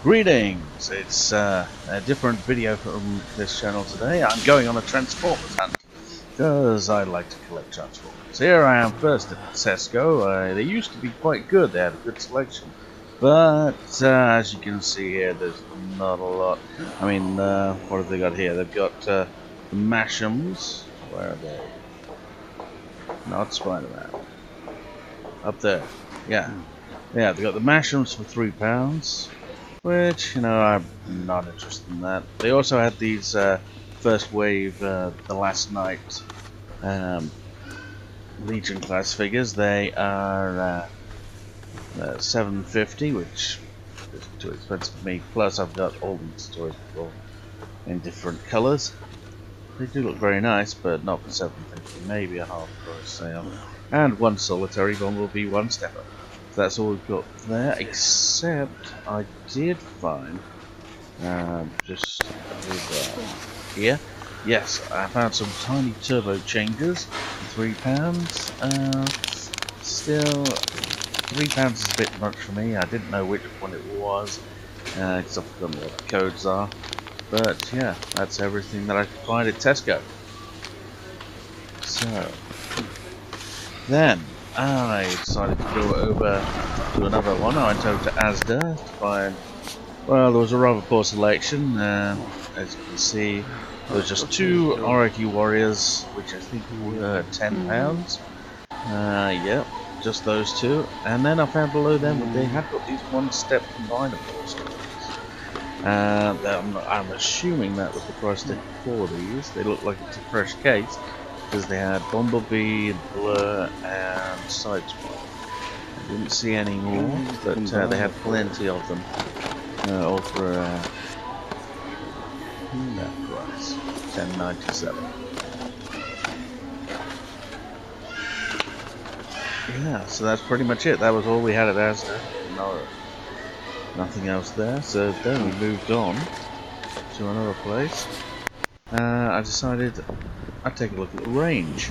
Greetings! It's a different video from this channel today. I'm going on a Transformers hunt because I like to collect Transformers. Here I am first at Tesco. They used to be quite good. They had a good selection, but as you can see here, there's not a lot. I mean, what have they got here? They've got the Mash'ems. Where are they? Not Spider-Man. Up there. Yeah. Yeah, they got the Mash'ems for £3. Which, I'm not interested in that. They also had these first wave, the last night Legion class figures. They are $7.50, which is too expensive for me. Plus, I've got all these toys before in different colours. They do look very nice, but not for $7.50. Maybe a half price sale. And one solitary Bumblebee one stepper. So that's all we've got there. Except I did find. Just over here. Yes, I found some tiny turbo changers for £3. Still, £3 is a bit much for me. I didn't know which one it was, because I've forgotten what the codes are. But yeah, that's everything that I could find at Tesco. So, then I decided to go over to another one. I went over to Asda to find. Well, there was a rather poor selection. As you can see, there was just two RIT Warriors, which I think were £10. Yep, just those two. And then I found below them that they had got these one-step combinables. I'm assuming that was the price tag for these. They look like it's a fresh case because they had Bumblebee, Blur, and Sideswipe. I didn't see any more, but they had plenty of them. All for that price, $10.97. Yeah, so that's pretty much it. That was all we had at Asda. Nothing else there. So then we moved on to another place. I decided I'd take a look at the range.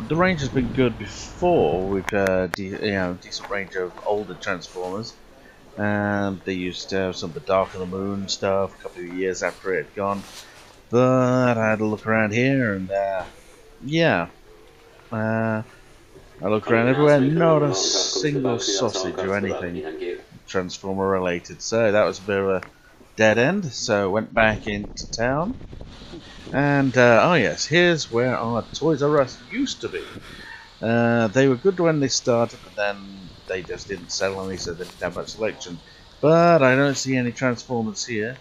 The range has been good before. We've decent range of older Transformers. And they used to have some of the Dark of the Moon stuff a couple of years after it had gone. But I had a look around here, and yeah, I looked around everywhere, not a single sausage or anything Transformer related. So that was a bit of a dead end. So went back into town, and oh yes, here's where our Toys R Us used to be. They were good when they started, but then they just didn't sell any, so they didn't have much selection. But I don't see any Transformers here.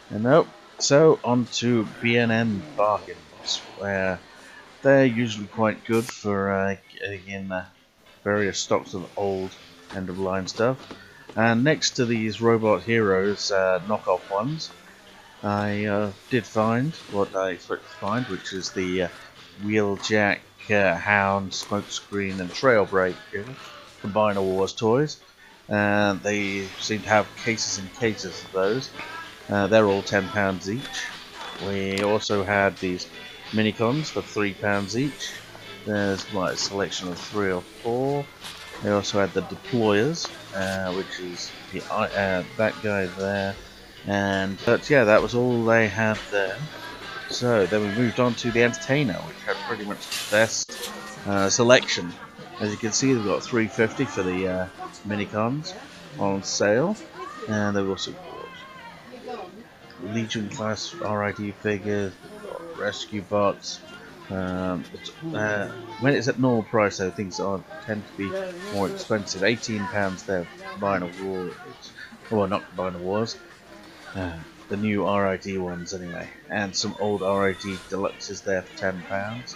And nope. So on to B&M Bargains, where they're usually quite good for getting various stocks of old end-of-line stuff. And next to these Robot Heroes knockoff ones, I did find what I expected to find, which is the Wheeljack, Hound, Smokescreen, and Trailbreak Combiner Wars toys. And they seem to have cases and cases of those. They're all £10 each. We also had these Minicons for £3 each. There's a selection of 3 or 4. They also had the Deployers, which is that guy there. But yeah, that was all they had there. So then we moved on to the Entertainer, which had pretty much the best selection. As you can see, they've got $3.50 for the Minicons on sale, and they've also got Legion class RID figures, Rescue Bots. When it's at normal price, though, things tend to be more expensive. £18 there, Combiner Wars. Well, not Combiner Wars. The new RID ones, anyway. And some old RID deluxes there for £10.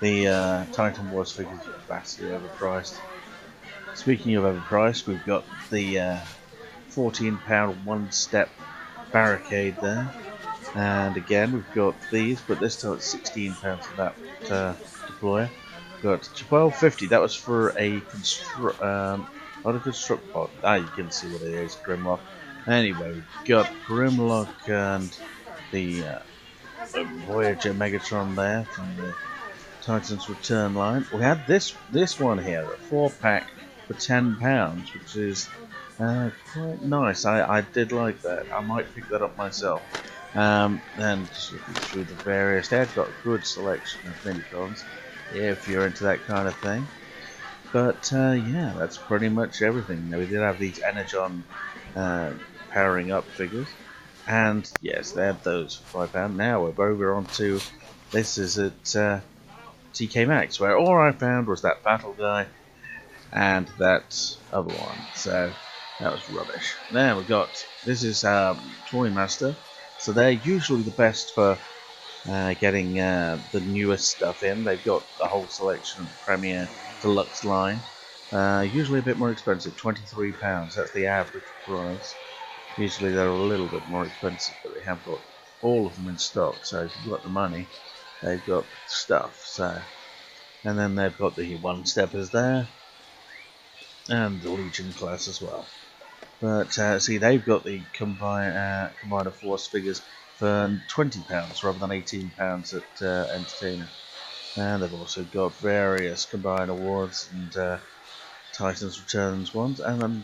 The Titan Wars figures are vastly overpriced. Speaking of overpriced, we've got the £14 one-step Barricade there. And again, we've got these, but this time it's £16 for that deployer. We've got £12.50. That was for a not a construct pod. You can see what it is, Grimlock. Anyway, we've got Grimlock and the Voyager Megatron there from the Titans Return line. We had this one here, a 4-pack for £10, which is Quite nice. I did like that. I might pick that up myself. And just looking through the various, they've got a good selection of minicons, if you're into that kind of thing. But yeah, that's pretty much everything. Now, we did have these Energon powering up figures, and yes, they had those for £5. Now we're over on to this is at TK Maxx, where all I found was that battle guy and that other one. So that was rubbish. Then we got this is Toy Master. So they're usually the best for getting the newest stuff in. They've got the whole selection of the Premier Deluxe line. Usually a bit more expensive, £23. That's the average price. Usually they're a little bit more expensive, but they have got all of them in stock. So if you've got the money, they've got stuff. So, and then they've got the one-steppers there, and the Legion class as well. But see, they've got the Combiner Force figures for £20 rather than £18 at Entertainer. And they've also got various Combine Awards and Titans Returns ones, and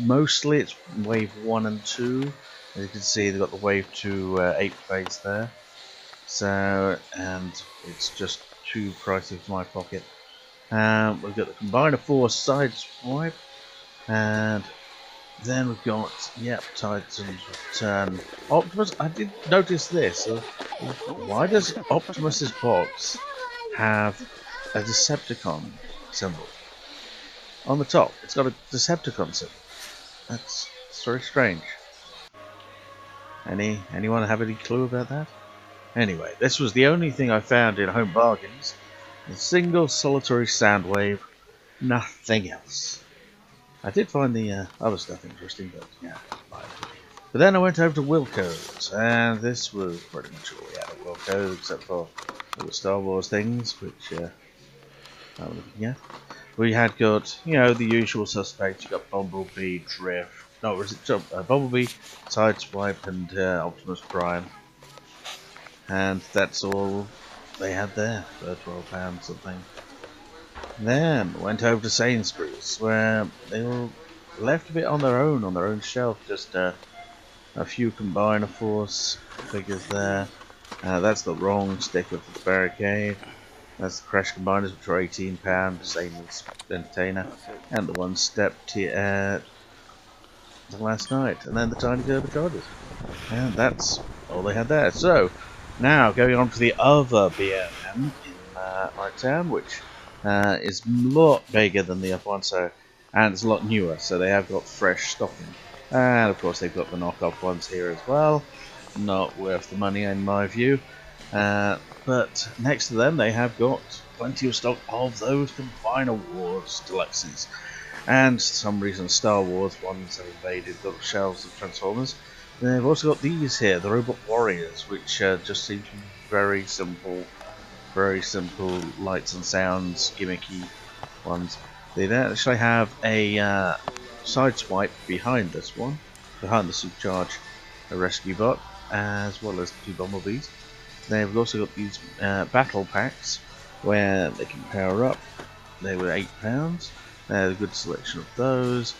mostly it's Wave 1 and 2. As you can see, they've got the Wave 2 ape face there. So, and it's just too pricey for my pocket. We've got the Combiner Force side swipe, and then we've got, yep, Titans Return. Optimus, I did notice this. Why does Optimus's box have a Decepticon symbol? On the top, it's got a Decepticon symbol. That's very strange. Anyone have any clue about that? Anyway, this was the only thing I found in Home Bargains. A single solitary Soundwave, nothing else. I did find the other stuff interesting, but yeah, fine. But then I went over to Wilco's, and this was pretty much all we had at Wilco's, except for all the Star Wars things, which I'm looking at. We had got, you know, the usual suspects. You got Bumblebee, Drift, no, was it Bumblebee, Sideswipe, and Optimus Prime, and that's all they had there for £12 something. Then went over to Sainsbury's, where they were left a bit on their own shelf. Just a few Combiner Force figures there. That's the wrong sticker for the Barricade. That's the Crash Combiners, which are £18, same as Entertainer, and the One Step the last night, and then the Tiny Turbochargers. And that's all they had there. So now going on to the other B&M in my town, which is a lot bigger than the other one, so, and it's a lot newer, so they have got fresh stocking. And of course they've got the knockoff ones here as well, not worth the money in my view. But next to them they have got plenty of stock of those Combiner Wars deluxes. And for some reason Star Wars ones have invaded the shelves of Transformers. They've also got these here, the Robot Warriors, which just seem to be very simple lights and sounds, gimmicky ones. They then actually have a Sideswipe behind this one, behind the Supercharge Rescue Bot, as well as the two Bumblebees. They've also got these battle packs where they can power up. They were £8. There's a good selection of those.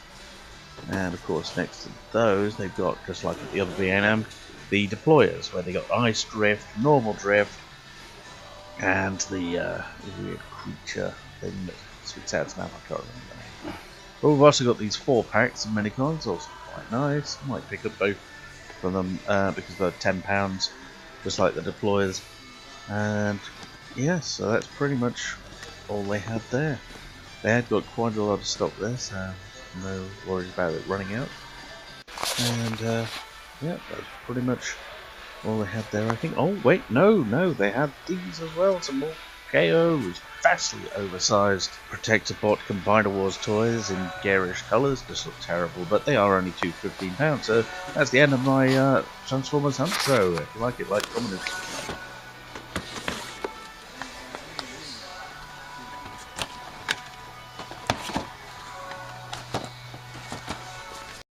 And of course next to those they've got, just like the other B&M, the deployers, where they got Ice Drift, Normal Drift, and the weird creature thing that spits out its mouth. I can't remember the name. But we've also got these 4 packs of minicons, also quite nice. Might pick up both from them because they're £10, just like the deployers. And yeah, so that's pretty much all they had there. They had got quite a lot of stock there, so no worries about it running out. And yeah, that's pretty much all they had there, I think. Oh wait, no, they had these as well, some more KOs, vastly oversized Protector Bot Combiner Wars toys in garish colours. Just look terrible, but they are only £15. So that's the end of my Transformers hunt. So if you like it, comment, and subscribe.